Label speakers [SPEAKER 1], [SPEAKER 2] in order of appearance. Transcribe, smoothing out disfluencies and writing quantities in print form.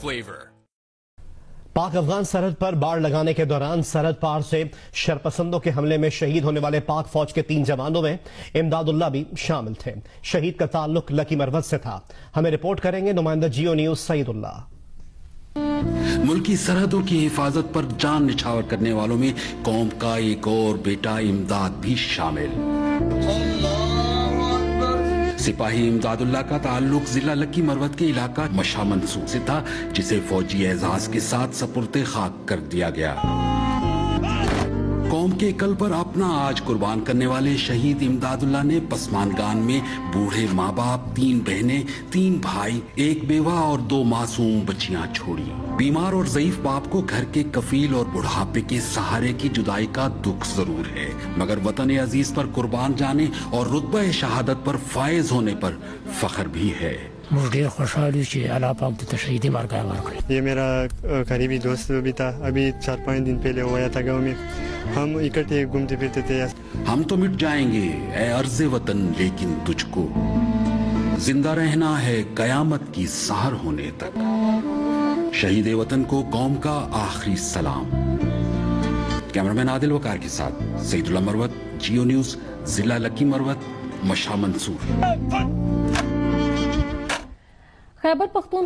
[SPEAKER 1] flavor.
[SPEAKER 2] Pak Afghan سرحد پر باڑ لگانے کے دوران سرحد پار سے شرپسندوں کے حملے میں شہید ہونے والے پاک فوج کے 3 جوانوں میں امداد اللہ بھی شامل تھے۔ شہید کا تعلق لکی مروت سے تھا۔ ہمیں رپورٹ کریں گے نمائندہ جیو نیوز سعید اللہ۔
[SPEAKER 3] ملکی سرحدوں کی حفاظت پر جان نچھاور کرنے والوں میں قوم کا ایک اور بیٹا امداد بھی شامل۔ سپاہی امداد اللہ کا تعلق ضلع لکی مروت کے علاقہ مشا منصور سے تھا، جسے فوجی اعزاز کے ساتھ سپرد خاک کر دیا گیا۔ قوم کے کل پر اپنا آج قربان کرنے والے شہید امداد اللہ نے پسمانگان میں بوڑھے ماں باپ، 3 بہنیں، 3 بھائی، 1 بیوہ اور 2 معصوم بچیاں چھوڑی۔ بیمار اور ضعیف باپ کو گھر کے کفیل اور بڑھاپے کے سہارے کی جدائی کا دکھ ضرور ہے، مگر وطن عزیز پر قربان جانے اور رتبہ شہادت پر فائز ہونے پر فخر بھی ہے۔
[SPEAKER 4] مجھے خوشحالی سے اللہ پاک دیتا شہیدی مارکا
[SPEAKER 5] یہ میرا قریبی دوست بھی تھا، ابھی 4-5 دن پہلے ہوا تھا گاؤں میں، ہم اکٹھے گھومتے پھرتے تھے۔
[SPEAKER 3] ہم تو مٹ جائیں گے اے عرض وطن، لیکن تجھ کو زندہ رہنا ہے قیامت کی سحر ہونے تک۔ شہید وطن کو قوم کا آخری سلام۔ کیمرمین عادل وقار کے ساتھ سعید اللہ مروت، جیو نیوز، ضلع لکی مروت، مشا منصور۔
[SPEAKER 6] خیبر پختون